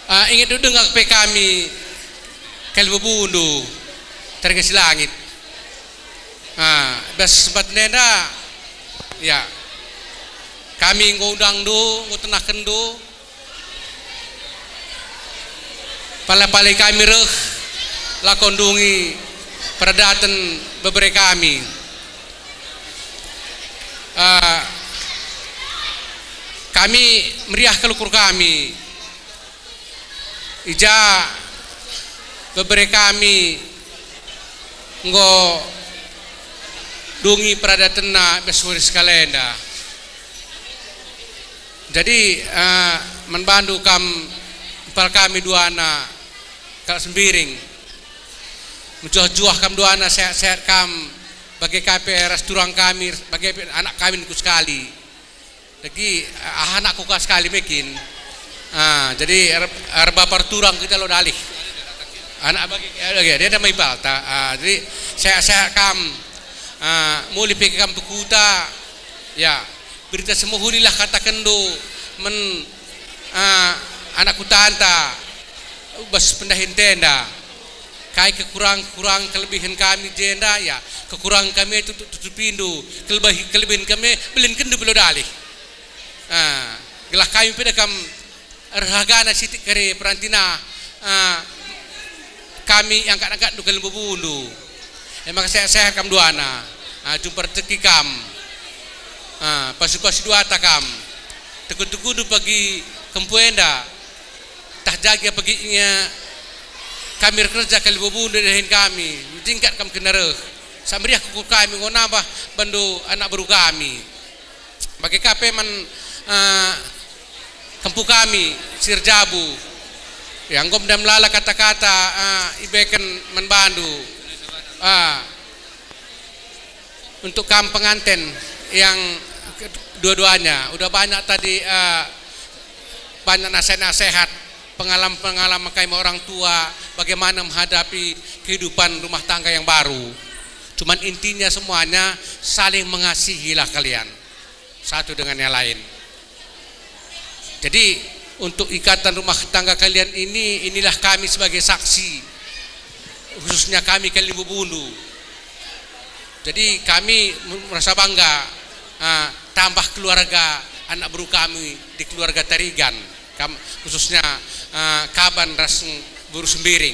Ingat duduk ngak pe kami kalbu bundu terkesi langit. Bas sempat nenda ya kami ngundang do ngutenaken do pala-pala kami reh lakondungi perdatan beberapa kami. Kami meriah kelukur kami ija beberapa kami ngo dungi peradatena besuri skalenda. Jadi menbantu pal kami dua anak kalau sembiring menjuah-juah kam dua anak sehat-sehat kam bagi KPR turang kami bagi anak kami ku sekali lagi anakku kau sekali mekin. Jadi bapar turang kita lo dalih anak bagi dia ada maibal jadi sehat-sehat kam mulai pergi kam tukuta ya berita semua hunilah katakan do anakku tanta bas pendahin tenda kai kekurang kelebihan kami jenda ya kekurangan kami itu tutupindu kelebihan kami belin kendu belum dalih gelah kami pada kam erhagana sitik kere perantina kami yang angkat dukel bubundu emang saya kam dua anak jumpa rezeki kam pasukan dua takam tegudu pagi kempuenda tak jaga paginya kami kerja kali bubundu dahin kami tingkat kam kenareh samriah kuku kami ngonabah bandu anak baru kami bagi kape man kempu kami sirjabu yang gom dam lala kata-kata ibeken menbandu untuk kam pengantin yang dua-duanya udah banyak tadi banyak nasihat pengalaman kami orang tua bagaimana menghadapi kehidupan rumah tangga yang baru. Cuman intinya semuanya saling mengasihilah kalian satu dengan yang lain. Jadi untuk ikatan rumah tangga kalian inilah kami sebagai saksi, khususnya kami Kalibu Bundu. Jadi kami merasa bangga tambah keluarga anak baru kami di keluarga Tarigan, khususnya Kaban Ras Buru Sembiring.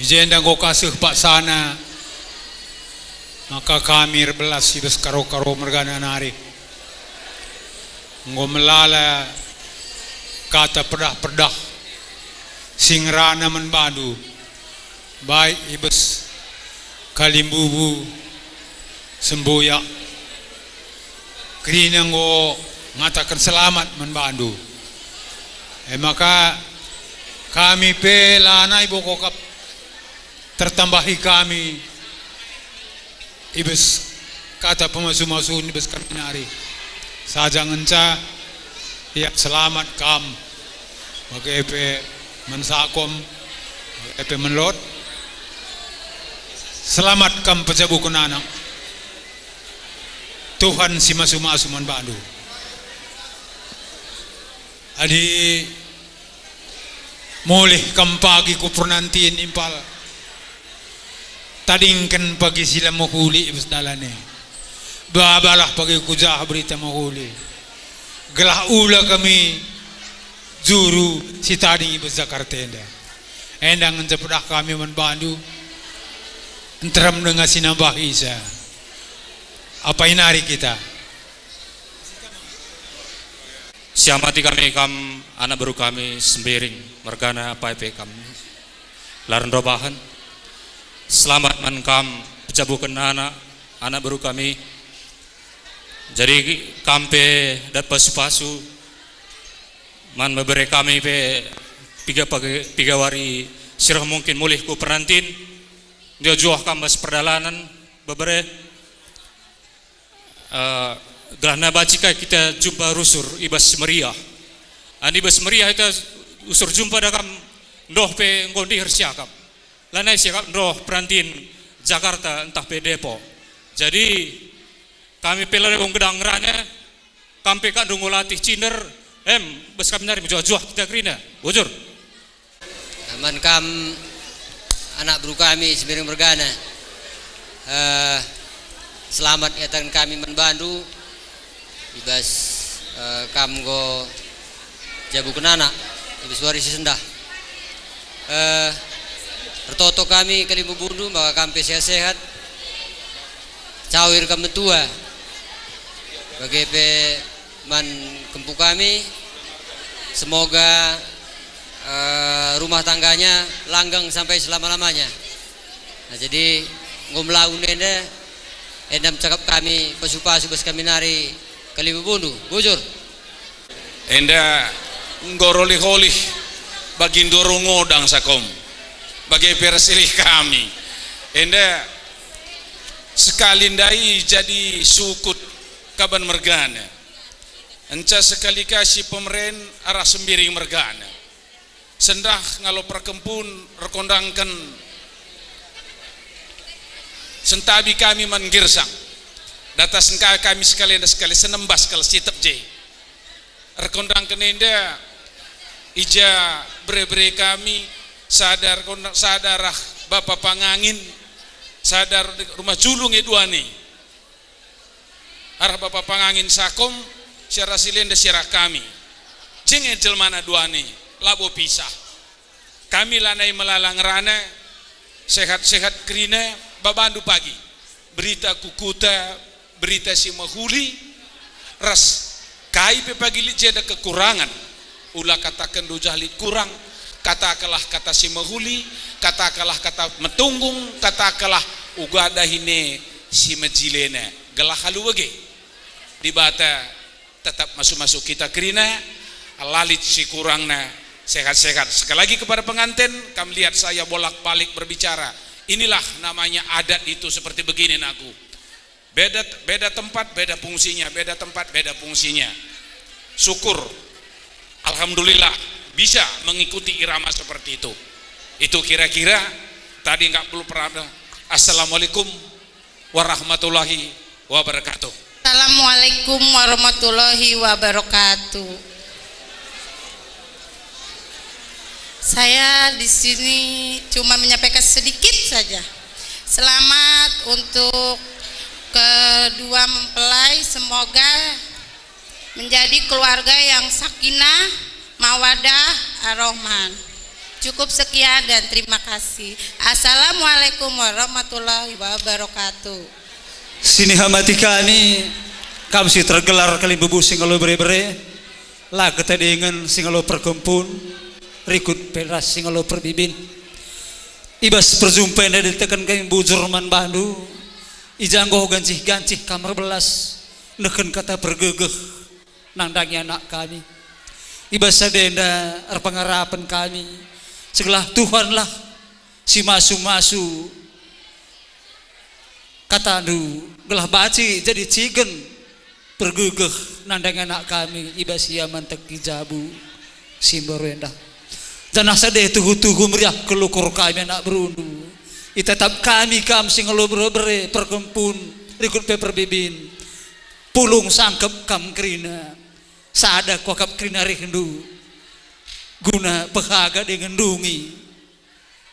Ijenda go kasih Pak Sana maka kami rebelas ibes karo-karo mergana nari ngo melala kata perdah-perdah singrana menbadu baik ibes kalimbubu semboyak krina ngo ngatakan selamat menbandu maka kami pelana ibu kokap tertambahi kami ibes kata pemasu-masu ibes kami nari saja ngenca ya selamat kam bagi epe mensakom epe menlot selamat kam pejabu kunanang Tuhan si masu-masu menbandu adi mulih kam pagi ku pernantiin impal tadingkan pagi sila mahuli ibas dalane babalah pagi kujah berita mahuli gelah ula kami juru si tading ibas Jakarta endang ngejepedah kami menbandu enteram dengan sinambahisa apa inari kita siamati kami anak baru kami sembiring mergana apa kam laran robahan selamat man kam pejabukan anak baru kami jadi kampe dat pasu-pasu man memberi kami pe tiga wari sirah mungkin mulih ku perantin dia juah kambas perdalanan bebere gelana bacika kita jumpa rusur ibas meriah ibas meriah itu usur jumpa dakam ndoh pe ngondi hersiakap lanai siakap ndoh perantin Jakarta entah pe Depok jadi kami pelare wong gedang rane kampe kan dungolatih cinder bas kami nari menjuah-juah kita kerina. Bujur. Aman kam anak bro kami Sembiring Mergana. Selamat datang kami membantu. Ibas kam go jabu kenana. Ibas warisi sendah. Bertoto kami kali bundu maka kami sehat-sehat. Cawir kami tua. Bagi man kempu kami. Semoga rumah tangganya langgang sampai selama-lamanya. Nah, jadi ngomlaun ende endam cakap kami pasu-pasu bas kami nari kali bundu. Bujur. Enda ngoroli-holi bagi dorong ngodang sakom. Bagi persilih kami. Enda sekali ndai jadi sukut kaban mergana. Enca sekali kasih pemeren arah Sembiring Mergana. Sendah ngalo perkempun rekondangkan sentabi kami manggirsang. Data sengka kami sekali senembas kalau sitep je. Rekondangkan enda ija bre-bre kami sadarah Bapak Pangangin sadar rumah julung dua nih. Arah Bapak Pangangin sakom syarah silenda syarah kami. Jeng jelmana dua nih. Labo pisah. Kami lanai melalang rana sehat-sehat kerina babandu pagi. Berita kukuta, berita si mahuli ras kai pe pagi li jeda kekurangan. Ulah katakan do jahlit kurang, katakanlah kata si mahuli, katakanlah kata metunggung, katakanlah ugada hine si majilena. Gelah halu wage. Di bata tetap masuk-masuk kita kerina lalit si kurangna. Sehat-sehat. Sekali lagi kepada pengantin, kami lihat saya bolak-balik berbicara. Inilah namanya adat itu seperti begini naku. Beda tempat, beda fungsinya, beda tempat, beda fungsinya. Syukur, alhamdulillah bisa mengikuti irama seperti itu. Itu kira-kira tadi nggak perlu pernah. Assalamualaikum warahmatullahi wabarakatuh. Assalamualaikum warahmatullahi wabarakatuh. Saya di sini cuma menyampaikan sedikit saja. Selamat untuk kedua mempelai, semoga menjadi keluarga yang sakinah, mawadah, ar-Rahman. Cukup sekian dan terima kasih. Assalamualaikum warahmatullahi wabarakatuh. Sini hamati kami si tergelar kali bebu singalo bere-bere lah kita dengan singalo perkumpun rikut peras singalo perbibin ibas perjumpaan dari tekan kami bujur man bandu ijanggoh gancih-gancih kamar belas neken kata bergegeh nandangnya anak kami ibas sadenda pengarapan kami segelah Tuhan lah si masu-masu kata anu gelah baci jadi cigen bergegeh nandang anak kami ibas ia mantek jabu simborenda dan asade tuhu-tuhu meriah kelukur kami anak berundu itetap kami sing bere perkempun rikut peperbibin pulung sangkep kam krina sada kokap krina rindu guna pehaga dengan dungi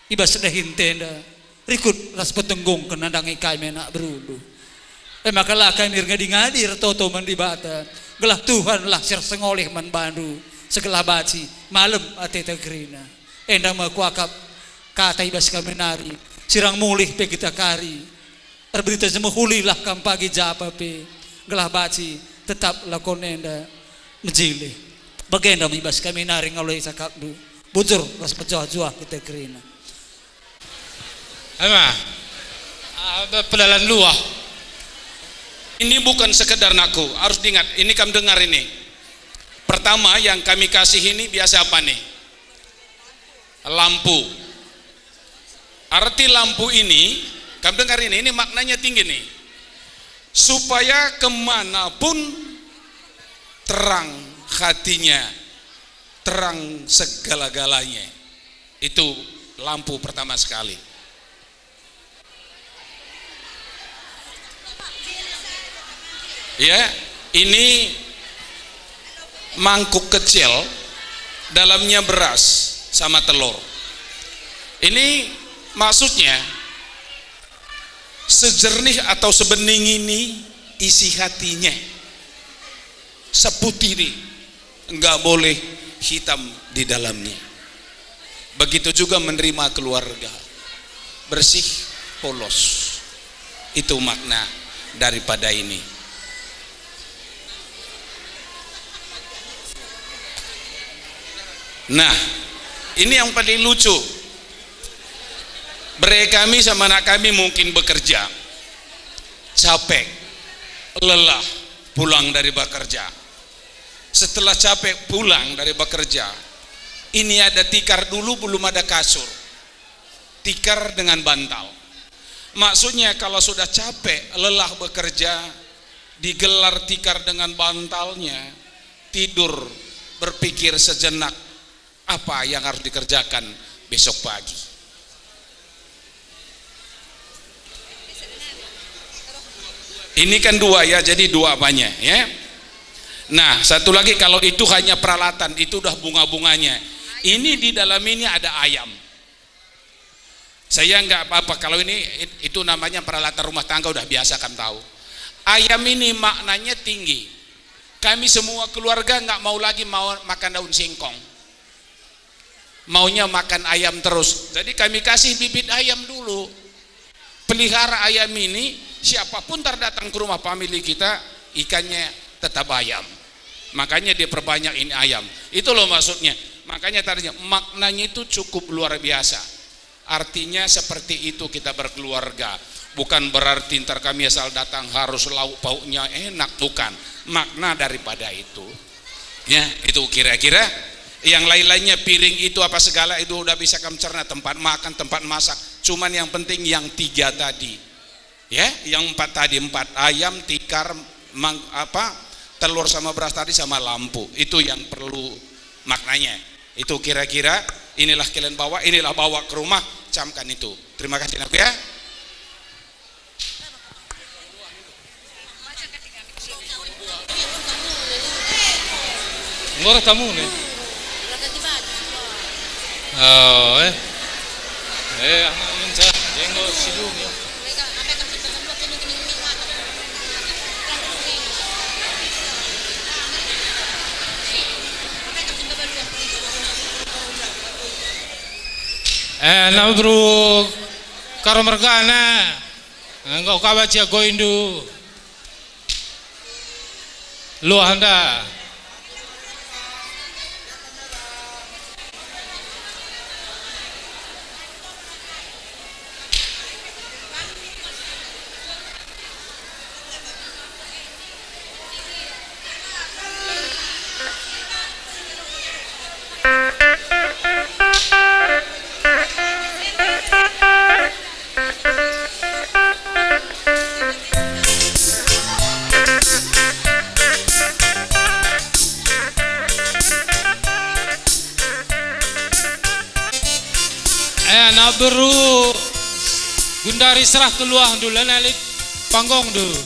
ibas sedahin tenda rikut ras petenggung kenandangi kami anak berundu makalah kami ngadi-ngadi toto mandibata gelah Tuhan lah sir sengoleh man bandu segelah baci malam ateta kerina endang makuakap kata ibas kami nari sirang mulih pe kita kari berita semua hulilah kam pagi japa pe gelah baci tetap lakon enda mejile bagenda ibas kami nari ngaloi sakabdu bujur ras pejoh-joh kita kerina Ama pelalan luah ini bukan sekedar naku harus diingat ini kamu dengar ini. Pertama yang kami kasih ini biasa apa nih? Lampu. Arti lampu ini, kamu dengar ini maknanya tinggi nih. Supaya kemanapun terang hatinya, terang segala-galanya. Itu lampu pertama sekali. Ya, ini mangkuk kecil, dalamnya beras sama telur. Ini maksudnya sejernih atau sebening ini isi hatinya, seputih ini, enggak boleh hitam di dalamnya. Begitu juga menerima keluarga, bersih, polos. Itu makna daripada ini. Nah, ini yang paling lucu. Bere kami sama anak kami mungkin bekerja, capek, lelah, pulang dari bekerja. Setelah capek pulang dari bekerja, ini ada tikar dulu, belum ada kasur. Tikar dengan bantal. Maksudnya kalau sudah capek, lelah bekerja, digelar tikar dengan bantalnya, tidur, berpikir sejenak apa yang harus dikerjakan besok pagi. Ini kan dua ya, jadi dua banyak ya. Nah, satu lagi, kalau itu hanya peralatan, itu udah bunga-bunganya. Ini di dalam ini ada ayam. Saya nggak apa-apa kalau ini, itu namanya peralatan rumah tangga, udah biasa kan tahu. Ayam ini maknanya tinggi. Kami semua keluarga nggak mau lagi mau makan daun singkong, maunya makan ayam terus. Jadi kami kasih bibit ayam dulu. Pelihara ayam ini, siapapun terdatang ke rumah famili kita, ikannya tetap ayam. Makanya dia perbanyak ini ayam. Itu loh maksudnya. Makanya tadinya maknanya itu cukup luar biasa. Artinya seperti itu kita berkeluarga. Bukan berarti ntar kami asal datang harus lauk pauknya enak, bukan. Makna daripada itu. Ya, itu kira-kira. Yang lain-lainnya piring itu apa segala itu udah bisa kamu cerna, tempat makan, tempat masak. Cuman yang penting yang 3 tadi. Ya, yang 4 tadi, 4 ayam, tikar, telur sama beras tadi sama lampu. Itu yang perlu maknanya. Itu kira-kira inilah kalian bawa, inilah bawa ke rumah, camkan itu. Terima kasih Nabi ya. Ngora tamu nih. Oh, anak menca, jenggot sidung ya. Nabruk karo mergana engkau kabacia goindu lu anda Nabru gundari serah keluang dulu nalit panggong dulu.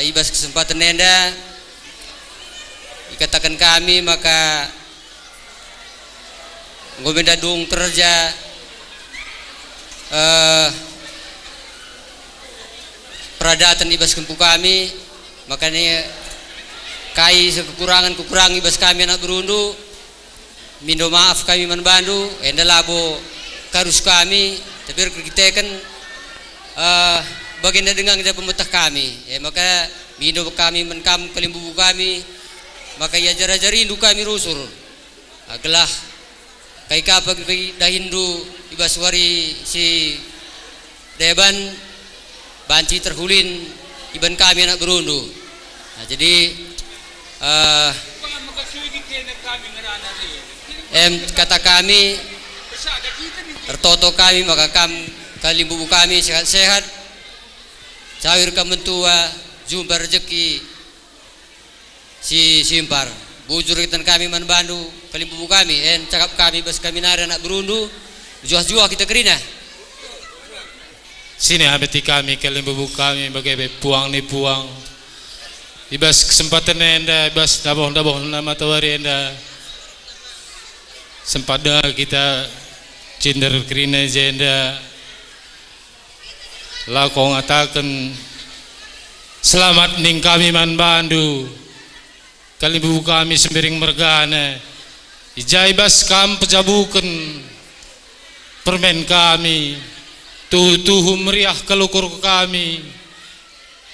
Ibas kesempatan nenda dikatakan kami maka ngomenda dung kerja peradatan ibas kempu kami, makanya kai sekekurangan ibas kami anak berundu mindo maaf kami manbandu enda labo karus kami tapi kita kan baginda dengan kita pemetah kami ya, maka mindo kami menkam kelimbubu kami maka ya jara-jari indu kami rusur gelah kai kapag dahindu ibaswari si deban banci terhulin iban kami anak berundu. Nah, jadi kata kami tertoto kami maka kali bubu kami sehat-sehat, cair kementua, jumpa rezeki si simpar, bujur kita kami manbandu kali bubu kami, cakap kami bas kami nari anak berundu, juah-juah kita kerina. Sini habiti kami kali bubu kami bagai puang ni puang. Ibas kesempatan enda, ibas daboh nama tawari enda. Sempat dengar kita cinder kerina jenda. Lah kau ngatakan selamat ning kami man bandu. Kali bubu kami sembiring mergana. Ijai bas kam pejabukan permen kami. Tuh meriah kelukur kami.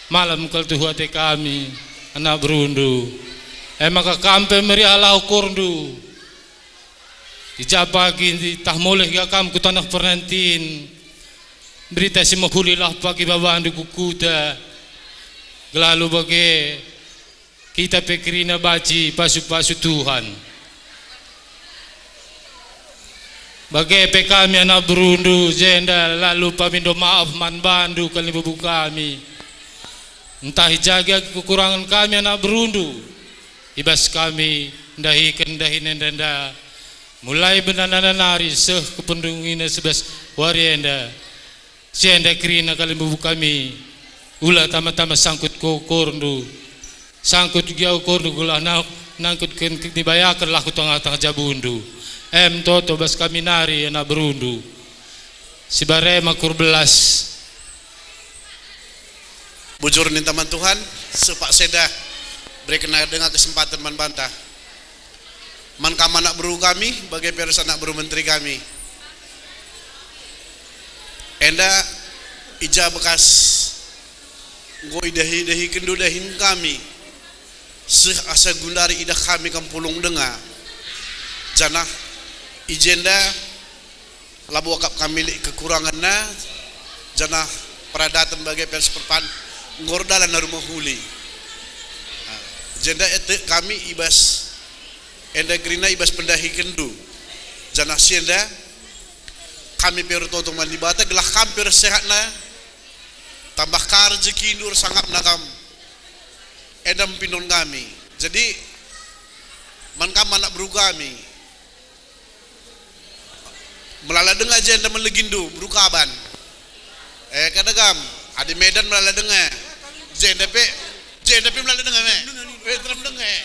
Malam kal tuh hati kami anak berundu. Maka kampe meriah lau kurdu. Ijab pagi tah moleh ga kam ku tanah pernantin. Berita si mahulilah pagi babandu kukuta. Lalu bagi kita pekerina baci pasu-pasu Tuhan. Bagai kami anak berundu jenda lalu pamindo maaf man bandu kali bubu kami. Entah jaga kekurangan kami anak berundu. Ibas kami dahikan nenda. Mulai benana nari seh kependungina sebas warienda. Sienda kerina kali bubu kami. Ulah tama-tama sangkut korndu. Sangkut giau korndu gula nangkut dibayakan lah ku tengah-tengah jabundu. Toto bas kami nari anak berundu. Si bare makur belas. Bujur nih teman Tuhan, sepak seda berikan dengan kesempatan man bantah. Man kam anak beru kami, bagai peres anak beru menteri kami. Enda ija bekas go idahi kendu dahin kami. Seh asa gundari idah kami kampulung denga. Janah ijenda labu akap kami kekuranganna janah peradatan bagai pers perpan ngordalan rumah huli. Jenda ete kami ibas enda gerina ibas pendahi kendu janah sienda kami pertoto mandibata gelah kampir sehatna tambah karjeki nur sangap nakam edam pindon kami. Jadi man kam anak beru kami melala dengar jenda melegindu berukaban kadagam adi Medan melala dengar jenda pe melala dengar teram dengar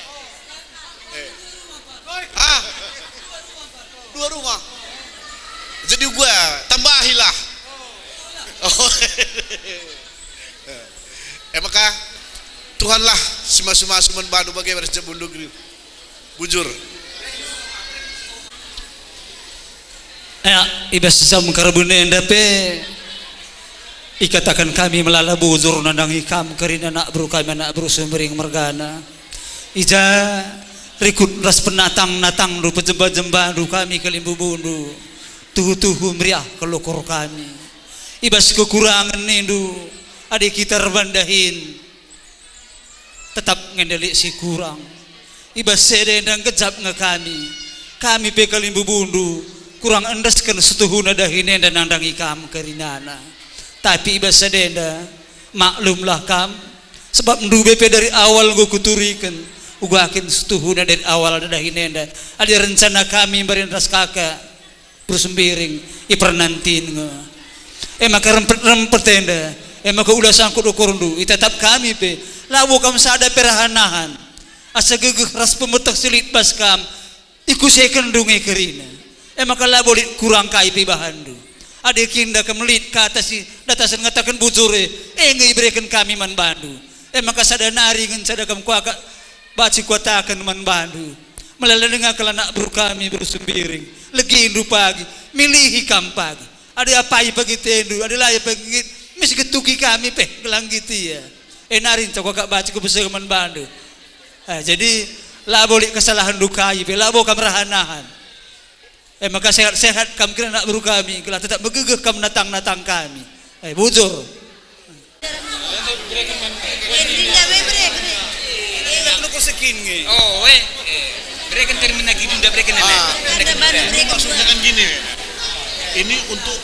dua rumah jadi gua tambahilah maka Tuhanlah sima-sima suman badu bagai beres jabundu bujur. Ibas sam karbune ndape ikatakan kami melala bujur nandang ikam kerina nak bro kami nak bro sumring mergana ija rikut ras penatang-natang du pejemba-jemba du kami kelimbu bundu tuhu meriah kelukur kami ibas kekurangan nindu adik kita rebandahin tetap ngendelik si kurang ibas sedendang kejap nge kami pe kelimbu bundu kurang endaskan setuhuna dahine dan nandang ikam kerinana tapi ibas sedenda maklumlah kam sebab ndu BP dari awal gua kuturikan ugakin setuhuna dari awal dahine ada rencana kami berindas kakak bersembiring ipernantin maka rempet tenda maka ulah sangkut ukurundu tetap kami pe lawu kam sada perahanahan asa gegeh ras pemetak silit baskam iku sekendunge kerina maka lah boleh kurang kai pi bahandu adik kinda kemelit ke atas si datasan ngatakan bujure ngai berikan kami man bandu maka sada nari ngan sada kam kuaka baci kuatakan man bandu melala dengar kelana buru kami bersembiring legi indu pagi milihi kam pagi ada apai pagi tendu ada laya pagi misi ketuki kami pe gelang gitu ya narin cak kuaka baci kubesar man bandu jadi lah boleh kesalahan dukai pe lah boleh kamrahanahan maka sehat-sehat kam kira nak beru kami kala tetap begegeh kam natang-natang kami bujur berikan termina gitu udah berikan maksudnya kan gini Ini untuk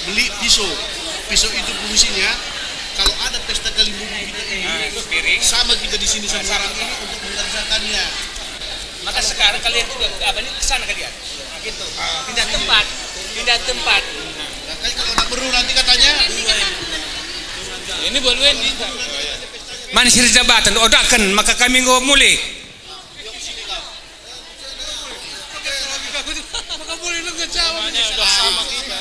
beli pisau. Pisau itu fungsinya kalau ada pesta Kalibubu kita ini, sama kita di sini sama orang ini untuk mengerjakannya. Maka sekarang kalian juga kesana kalian. Nah, gitu. Pindah tempat. Nah, kalau nak perlu nanti katanya. Ini boleh nih. Manis jabatan odakan maka kami ngomong mulai. Namanya udah sama kita.